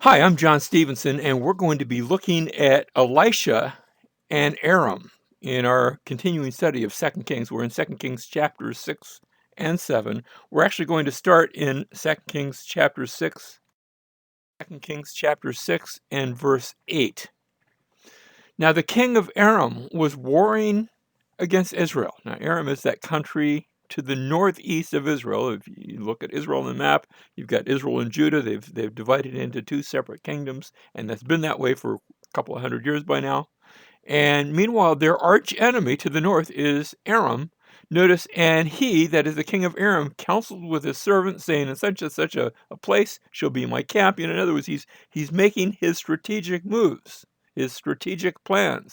Hi, I'm John Stevenson, and we're going to be looking at Elisha and Aram in our continuing study of 2 Kings. We're in 2 Kings chapters 6 and 7. We're actually going to start in 2 Kings chapter 6, 2 Kings chapter 6 and verse 8. Now the king of Aram was warring against Israel. Now Aram is that country to the northeast of Israel. If you look at Israel on the map, you've got Israel and Judah. They've divided into two separate kingdoms, and that's been that way for a couple of hundred years by now. And meanwhile, their arch enemy to the north is Aram. Notice, and he, that is the king of Aram, counseled with his servant, saying, in such and such a place shall be my camp. In other words, he's making his strategic moves, his strategic plans.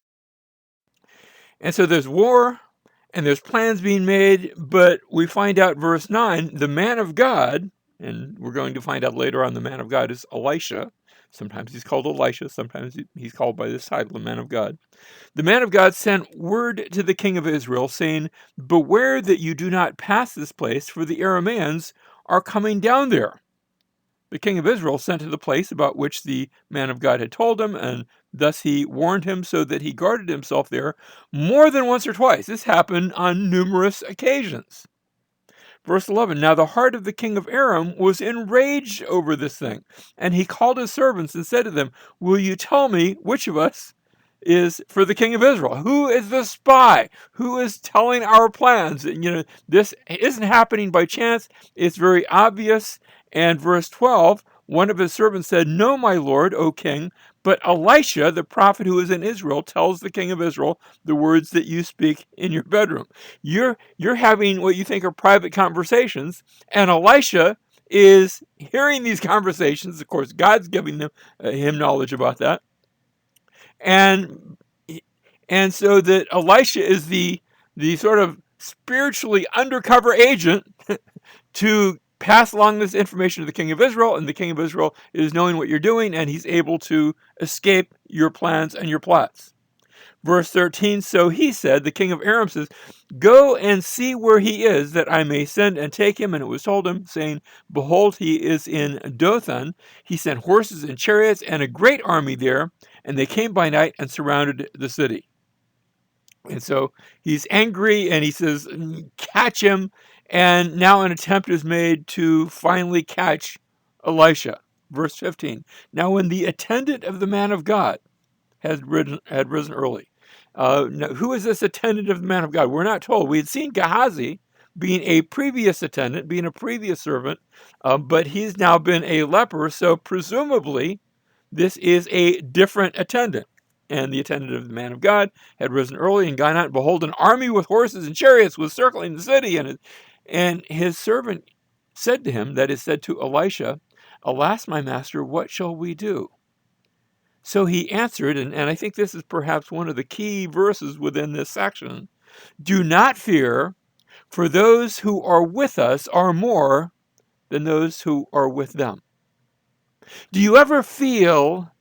And so there's war and there's plans being made, but we find out verse 9, the man of God, and we're going to find out later on the man of God is Elisha. Sometimes he's called Elisha, sometimes he's called by this title, the man of God. The man of God sent word to the king of Israel, saying, beware that you do not pass this place, for the Arameans are coming down there. The king of Israel sent to the place about which the man of God had told him, and thus he warned him so that he guarded himself there more than once or twice. This happened on numerous occasions. Verse 11, now the heart of the king of Aram was enraged over this thing, and he called his servants and said to them, will you tell me which of us is for the king of Israel? Who is the spy? Who is telling our plans? This isn't happening by chance. It's very obvious. And verse 12, one of his servants said, no, my lord, O king, but Elisha, the prophet who is in Israel, tells the king of Israel the words that you speak in your bedroom. You're having what you think are private conversations, and Elisha is hearing these conversations. Of course, God's giving him knowledge about that. And so that Elisha is the sort of spiritually undercover agent to pass along this information to the king of Israel, and the king of Israel is knowing what you're doing, and he's able to escape your plans and your plots. Verse 13, so he said, the king of Aram says, go and see where he is, that I may send and take him. And it was told him, saying, behold, he is in Dothan. He sent horses and chariots and a great army there, and they came by night and surrounded the city. And so he's angry, and he says, catch him. And now an attempt is made to finally catch Elisha. Verse 15, now when the attendant of the man of God had risen early. Now, who is this attendant of the man of God? We're not told. We had seen Gehazi being a previous attendant, being a previous servant, but he's now been a leper, so presumably this is a different attendant. And the attendant of the man of God had risen early and gone out, and behold, an army with horses and chariots was circling the city. And his servant said to him, that is said to Elisha, alas, my master, what shall we do? So he answered, and I think this is perhaps one of the key verses within this section, do not fear, for those who are with us are more than those who are with them. Do you ever feel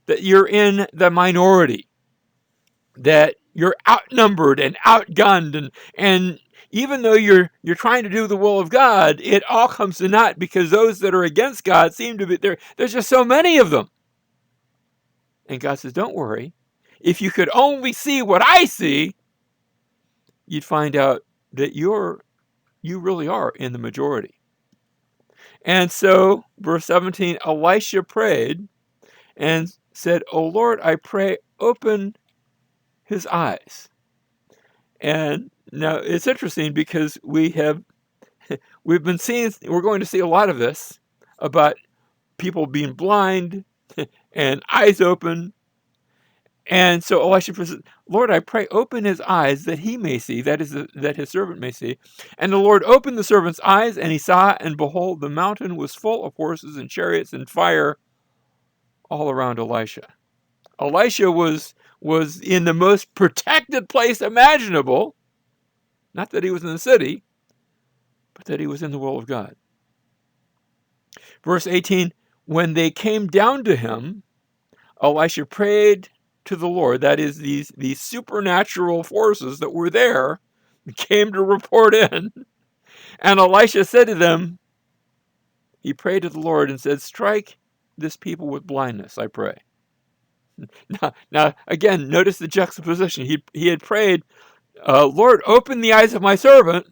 that you're in the minority, that you're outnumbered and outgunned, and even though you're trying to do the will of God, it all comes to naught because those that are against God seem to be there. There's just so many of them. And God says, don't worry. If you could only see what I see, you'd find out that you really are in the majority. And so, verse 17, Elisha prayed and said, O Lord, I pray, open his eyes. And now it's interesting because we're going to see a lot of this about people being blind and eyes open. And so Elisha says, Lord, I pray, open his eyes that he may see, that is, that his servant may see. And the Lord opened the servant's eyes, and he saw, and behold, the mountain was full of horses and chariots and fire all around Elisha. Elisha was in the most protected place imaginable. Not that he was in the city, but that he was in the will of God. Verse 18, when they came down to him, Elisha prayed to the Lord, that is, these supernatural forces that were there came to report in. And Elisha said to them, he prayed to the Lord and said, strike this people with blindness, I pray. Now again, notice the juxtaposition. He had prayed, Lord, open the eyes of my servant,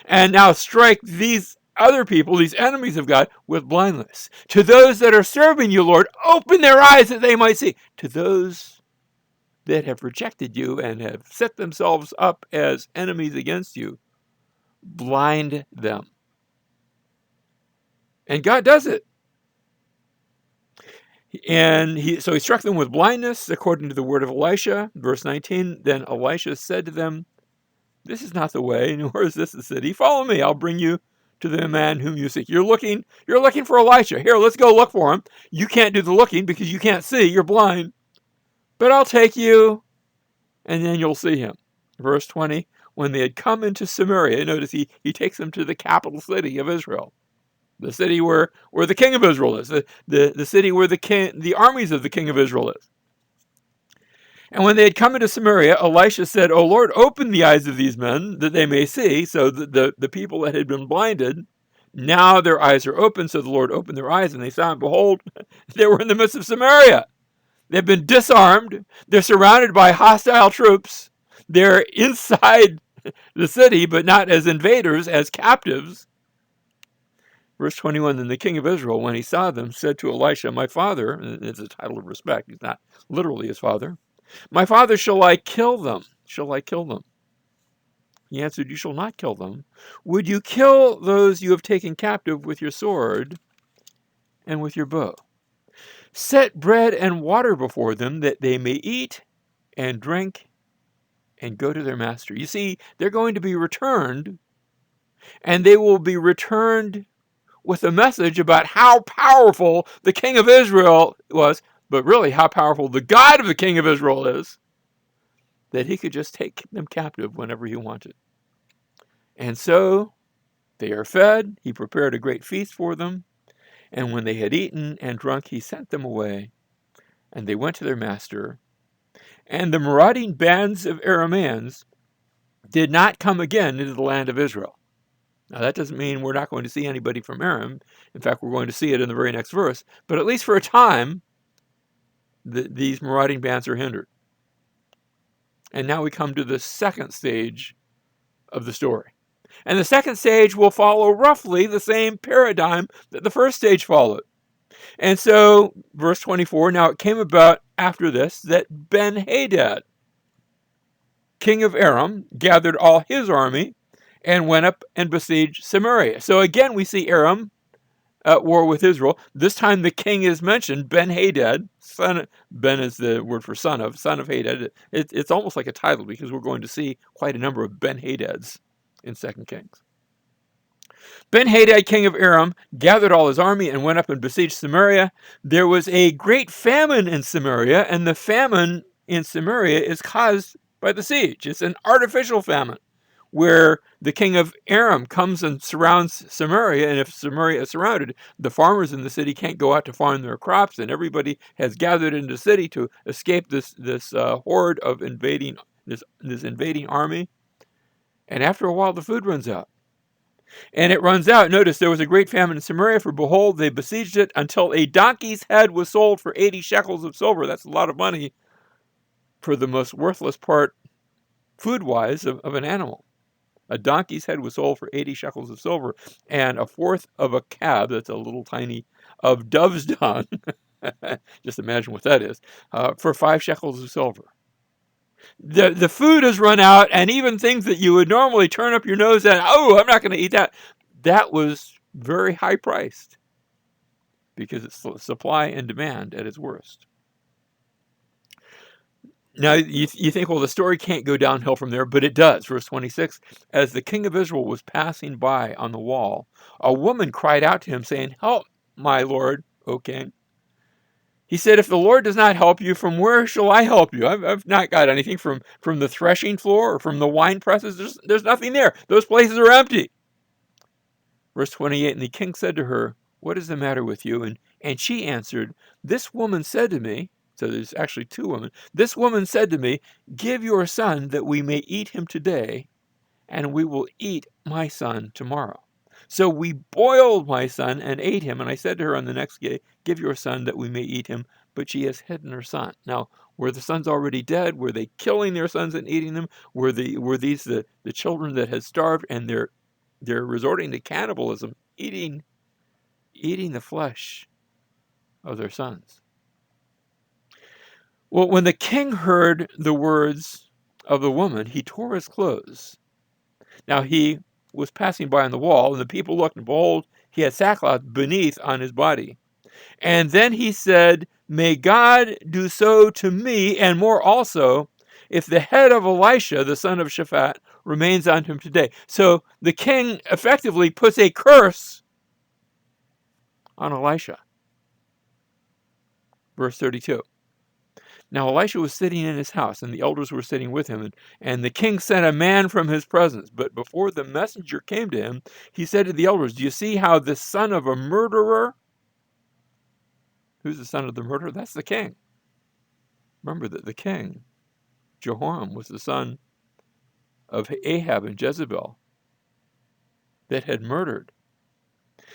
and now strike these other people, these enemies of God, with blindness. To those that are serving you, Lord, open their eyes that they might see. To those that have rejected you and have set themselves up as enemies against you, blind them. And God does it. And so he struck them with blindness, according to the word of Elisha. Verse 19, then Elisha said to them, this is not the way, nor is this the city. Follow me, I'll bring you to the man whom you seek. You're looking for Elisha. Here, let's go look for him. You can't do the looking because you can't see, you're blind. But I'll take you, and then you'll see him. Verse 20, when they had come into Samaria, notice he takes them to the capital city of Israel. The city where the king of Israel is, the city where the armies of the king of Israel is. And when they had come into Samaria, Elisha said, O Lord, open the eyes of these men that they may see. So the people that had been blinded, now their eyes are open. So the Lord opened their eyes and they saw, and behold, they were in the midst of Samaria. They've been disarmed. They're surrounded by hostile troops. They're inside the city, but not as invaders, as captives. Verse 21, then the king of Israel, when he saw them, said to Elisha, my father, and it's a title of respect, he's not literally his father, my father, shall I kill them? Shall I kill them? He answered, you shall not kill them. Would you kill those you have taken captive with your sword and with your bow? Set bread and water before them, that they may eat and drink and go to their master. You see, they're going to be returned, and they will be returned with a message about how powerful the king of Israel was, but really how powerful the God of the king of Israel is, that he could just take them captive whenever he wanted. And so they are fed. He prepared a great feast for them. And when they had eaten and drunk, he sent them away, and they went to their master. And the marauding bands of Arameans did not come again into the land of Israel. Now, that doesn't mean we're not going to see anybody from Aram. In fact, we're going to see it in the very next verse. But at least for a time, these marauding bands are hindered. And now we come to the second stage of the story. And the second stage will follow roughly the same paradigm that the first stage followed. And so, verse 24, now it came about after this that Ben-Hadad, king of Aram, gathered all his army and went up and besieged Samaria. So again, we see Aram at war with Israel. This time the king is mentioned, Ben-Hadad. Ben is the word for son of Hadad. It's almost like a title because we're going to see quite a number of Ben-Hadads in 2 Kings. Ben-Hadad, king of Aram, gathered all his army and went up and besieged Samaria. There was a great famine in Samaria, and the famine in Samaria is caused by the siege. It's an artificial famine, where the king of Aram comes and surrounds Samaria, and if Samaria is surrounded, the farmers in the city can't go out to farm their crops, and everybody has gathered into the city to escape this horde of invading army. And after a while, the food runs out. And it runs out. Notice there was a great famine in Samaria, for behold, they besieged it until a donkey's head was sold for 80 shekels of silver. That's a lot of money for the most worthless part, food-wise, of an animal. A donkey's head was sold for 80 shekels of silver, and a fourth of a cab, that's a little tiny, of dove's dung, just imagine what that is, for 5 shekels of silver. The food has run out, and even things that you would normally turn up your nose at, oh, I'm not going to eat that, that was very high priced because it's supply and demand at its worst. Now, you think, well, the story can't go downhill from there, but it does. Verse 26, as the king of Israel was passing by on the wall, a woman cried out to him, saying, help, my lord, O king. He said, if the Lord does not help you, from where shall I help you? I've not got anything from the threshing floor or from the wine presses. There's nothing there. Those places are empty. Verse 28, and the king said to her, what is the matter with you? And she answered, this woman said to me, so there's actually 2 women, this woman said to me, give your son that we may eat him today, and we will eat my son tomorrow. So we boiled my son and ate him. And I said to her on the next day, give your son that we may eat him. But she has hidden her son. Now, were the sons already dead? Were they killing their sons and eating them? Were these the children that had starved, and they're resorting to cannibalism, eating the flesh of their sons? Well, when the king heard the words of the woman, he tore his clothes. Now he was passing by on the wall, and the people looked, and behold, he had sackcloth beneath on his body. And then he said, may God do so to me, and more also, if the head of Elisha, the son of Shaphat, remains on him today. So the king effectively puts a curse on Elisha. Verse 32. Now Elisha was sitting in his house, and the elders were sitting with him, and the king sent a man from his presence. But before the messenger came to him, he said to the elders, do you see how the son of a murderer? Who's the son of the murderer? That's the king. Remember that the king, Jehoram, was the son of Ahab and Jezebel that had murdered.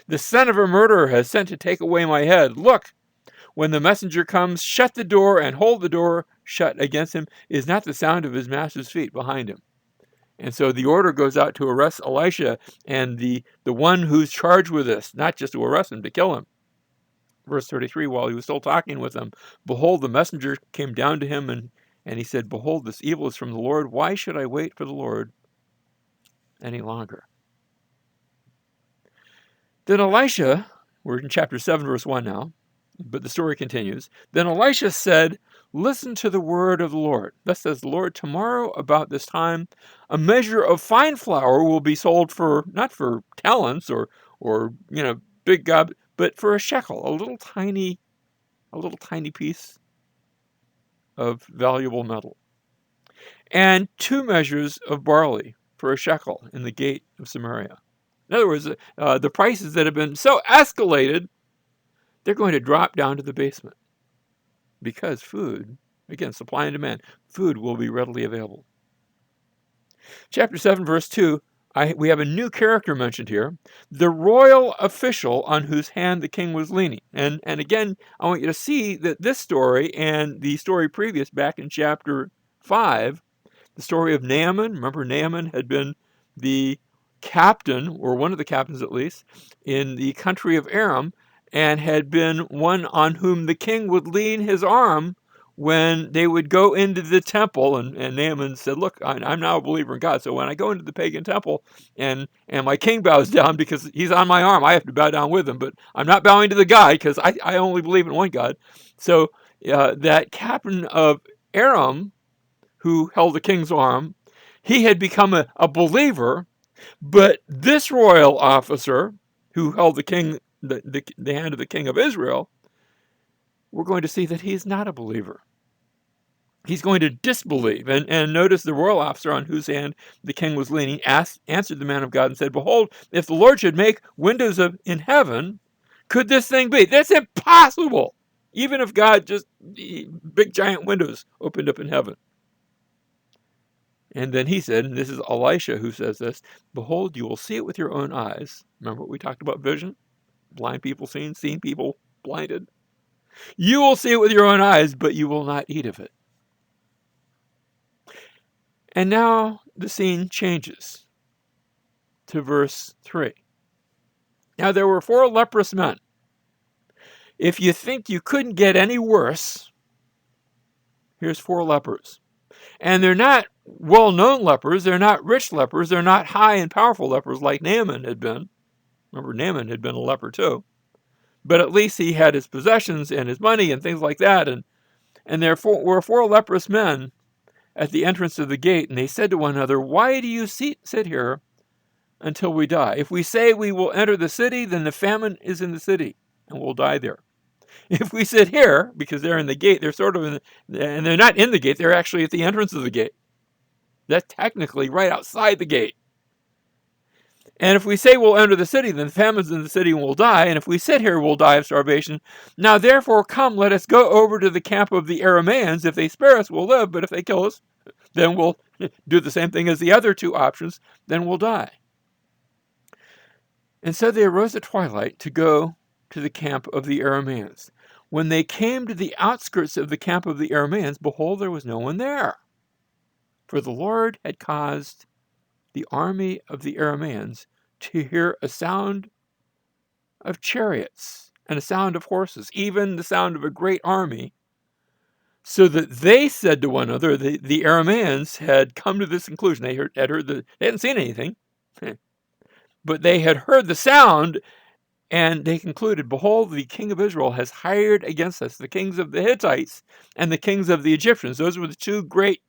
The son of a murderer has sent to take away my head. Look, when the messenger comes, shut the door and hold the door shut against him. Is not the sound of his master's feet behind him. And so the order goes out to arrest Elisha and the one who's charged with this, not just to arrest him, to kill him. Verse 33, while he was still talking with them, behold, the messenger came down to him, and he said, behold, this evil is from the Lord. Why should I wait for the Lord any longer? Then Elisha, we're in chapter 7, verse 1 now, but the story continues. Then Elisha said, listen to the word of the Lord. Thus says the Lord, tomorrow about this time, a measure of fine flour will be sold for, not for talents or big gob, but for a shekel, a little tiny piece of valuable metal. And 2 measures of barley for a shekel in the gate of Samaria. In other words, the prices that have been so escalated, they're going to drop down to the basement. Because food, again, supply and demand, food will be readily available. Chapter 7, verse 2, we have a new character mentioned here, the royal official on whose hand the king was leaning. And again, I want you to see that this story and the story previous, back in chapter 5, the story of Naaman. Remember, Naaman had been the captain, or one of the captains at least, in the country of Aram, and had been one on whom the king would lean his arm when they would go into the temple. And Naaman said, look, I'm now a believer in God, so when I go into the pagan temple and my king bows down because he's on my arm, I have to bow down with him, but I'm not bowing to the guy because I only believe in one God. So that captain of Aram, who held the king's arm, he had become a believer, but this royal officer who held the king, the hand of the king of Israel, we're going to see that he's not a believer. He's going to disbelieve. And notice the royal officer on whose hand the king was leaning answered the man of God and said, behold, if the Lord should make windows in heaven, could this thing be? That's impossible. Even if God just, big giant windows opened up in heaven. And then he said, and this is Elisha who says this, behold, you will see it with your own eyes. Remember what we talked about vision? Blind people seeing people blinded. You will see it with your own eyes, but you will not eat of it. And now the scene changes to verse 3. Now there were 4 leprous men. If you think you couldn't get any worse, here's 4 lepers. And they're not well-known lepers. They're not rich lepers. They're not high and powerful lepers like Naaman had been. Remember, Naaman had been a leper too. But at least he had his possessions and his money and things like that. And there were 4 leprous men at the entrance of the gate. And they said to one another, why do you sit here until we die? If we say we will enter the city, then the famine is in the city and we'll die there. If we sit here, because they're in the gate, they're sort of and they're not in the gate, they're actually at the entrance of the gate. That's technically right outside the gate. And if we say we'll enter the city, then the famine's in the city and we'll die. And if we sit here, we'll die of starvation. Now, therefore, come, let us go over to the camp of the Arameans. If they spare us, we'll live. But if they kill us, then we'll do the same thing as the other 2 options. Then we'll die. And so they arose at twilight to go to the camp of the Arameans. When they came to the outskirts of the camp of the Arameans, behold, there was no one there. For the Lord had caused the army of the Arameans to hear a sound of chariots and a sound of horses, even the sound of a great army, so that they said to one another, the Arameans had come to this conclusion. They hadn't seen anything, but they had heard the sound, and they concluded, behold, the king of Israel has hired against us the kings of the Hittites and the kings of the Egyptians. Those were the two great,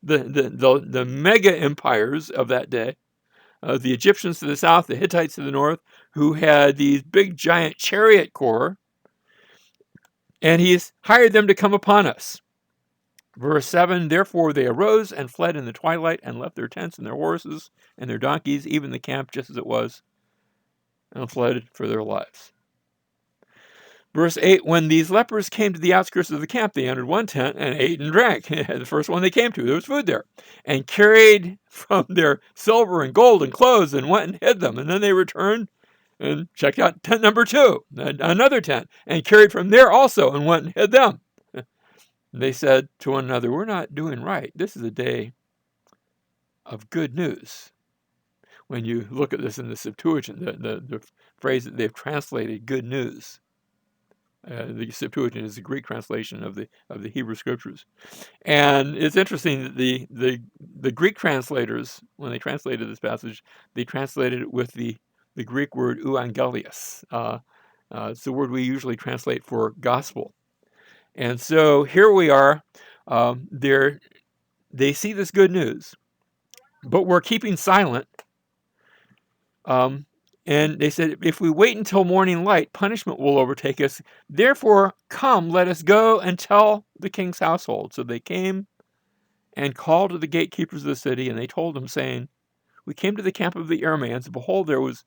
the mega empires of that day. The Egyptians to the south, the Hittites to the north, who had these big giant chariot corps, and he's hired them to come upon us. Verse 7, therefore they arose and fled in the twilight and left their tents and their horses and their donkeys, even the camp just as it was, and fled for their lives. Verse 8, when these lepers came to the outskirts of the camp, they entered one tent and ate and drank. The first one they came to, there was food there, and carried from their silver and gold and clothes and went and hid them. And then they returned and checked out tent number 2, another tent, and carried from there also and went and hid them. They said to one another, we're not doing right. This is a day of good news. When you look at this in the Septuagint, the phrase that they've translated good news. The Septuagint is the Greek translation of the Hebrew Scriptures, and it's interesting that the Greek translators, when they translated this passage, they translated it with the Greek word euangelios. It's the word we usually translate for gospel, and so here we are. They see this good news, but we're keeping silent. And they said, if we wait until morning light, punishment will overtake us. Therefore, come, let us go and tell the king's household. So they came and called to the gatekeepers of the city, and they told them, saying, we came to the camp of the Arameans, and behold, there was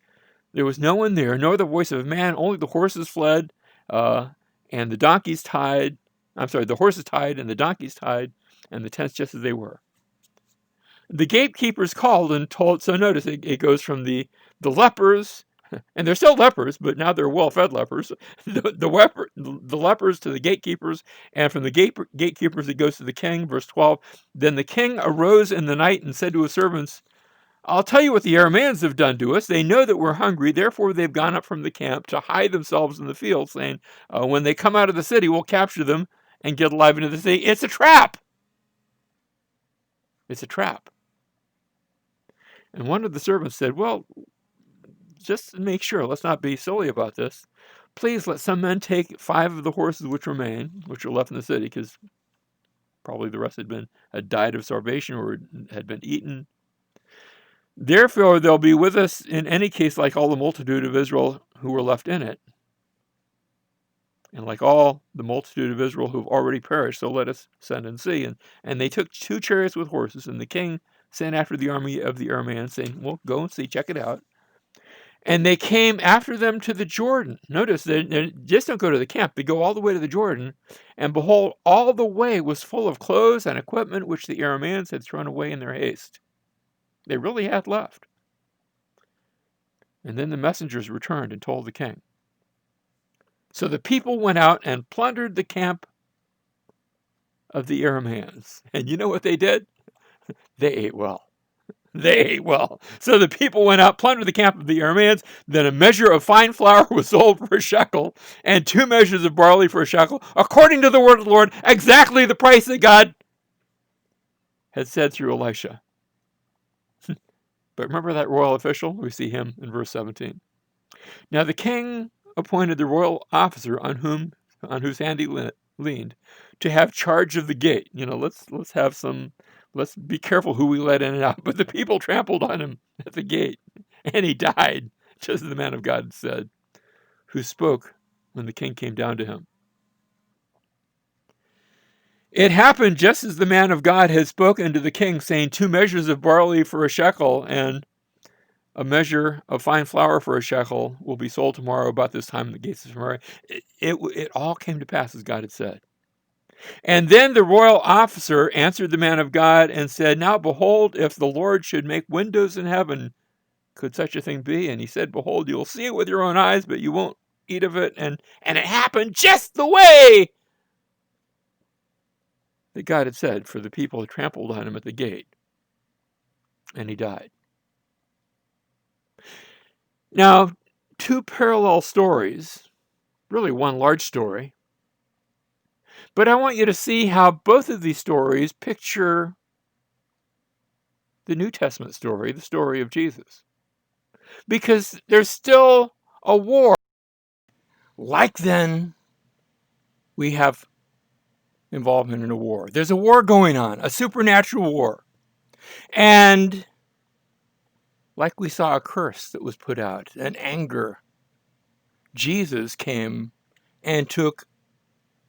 no one there, nor the voice of a man, only the horses fled, and the donkeys tied. The horses tied, and the donkeys tied, and the tents just as they were. The gatekeepers called and told, so notice it goes from the lepers, and they're still lepers, but now they're well-fed lepers, the lepers to the gatekeepers, and from the gatekeepers it goes to the king. Verse 12, then the king arose in the night and said to his servants, I'll tell you what the Arameans have done to us. They know that we're hungry, therefore they've gone up from the camp to hide themselves in the field, saying, when they come out of the city, we'll capture them and get alive into the city. It's a trap! It's a trap. And one of the servants said, well, just to make sure, let's not be silly about this. Please let some men take 5 of the horses which remain, which are left in the city, because probably the rest had died of starvation or had been eaten. Therefore, they'll be with us in any case like all the multitude of Israel who were left in it, and like all the multitude of Israel who've already perished, so let us send and see. And they took 2 chariots with horses, and the king sent after the army of the Arameans, saying, well, go and see, check it out. And they came after them to the Jordan. Notice, they just don't go to the camp. They go all the way to the Jordan. And behold, all the way was full of clothes and equipment which the Arameans had thrown away in their haste. They really had left. And then the messengers returned and told the king. So the people went out and plundered the camp of the Arameans. And you know what they did? They ate well. They ate well. So the people went out, plundered the camp of the Arameans. Then a measure of fine flour was sold for a shekel, and 2 measures of barley for a shekel, according to the word of the Lord, exactly the price that God had said through Elisha. But remember that royal official? We see him in verse 17. Now the king appointed the royal officer on whose hand he leaned to have charge of the gate. Let's be careful who we let in and out. But the people trampled on him at the gate, and he died, just as the man of God said, who spoke when the king came down to him. It happened just as the man of God had spoken to the king, saying, 2 measures of barley for a shekel and a measure of fine flour for a shekel will be sold tomorrow about this time in the gates of Samaria. It all came to pass as God had said. And then the royal officer answered the man of God and said, now behold, if the Lord should make windows in heaven Could such a thing be? And he said, behold, you'll see it with your own eyes, but you won't eat of it. And it happened just the way that God had said, for the people had trampled on him at the gate. And he died. Now, two parallel stories, really one large story, but I want you to see how both of these stories picture the New Testament story, the story of Jesus. Because there's still a war. Like then, we have involvement in a war. There's a war going on, a supernatural war. And like we saw a curse that was put out, an anger, Jesus came and took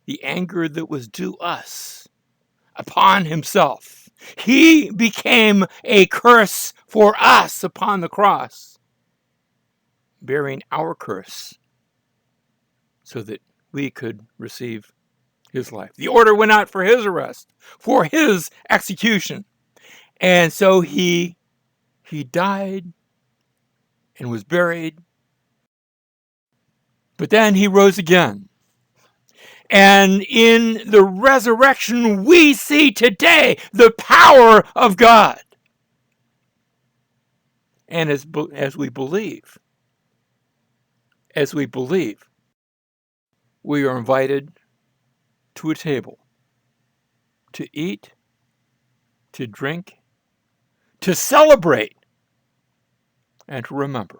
the anger that was due us upon himself. He became a curse for us upon the cross, bearing our curse so that we could receive his life. The order went out for his arrest, for his execution. And so he died and was buried. But then he rose again. And in the resurrection, we see today the power of God. And as we believe, we are invited to a table to eat, to drink, to celebrate, and to remember.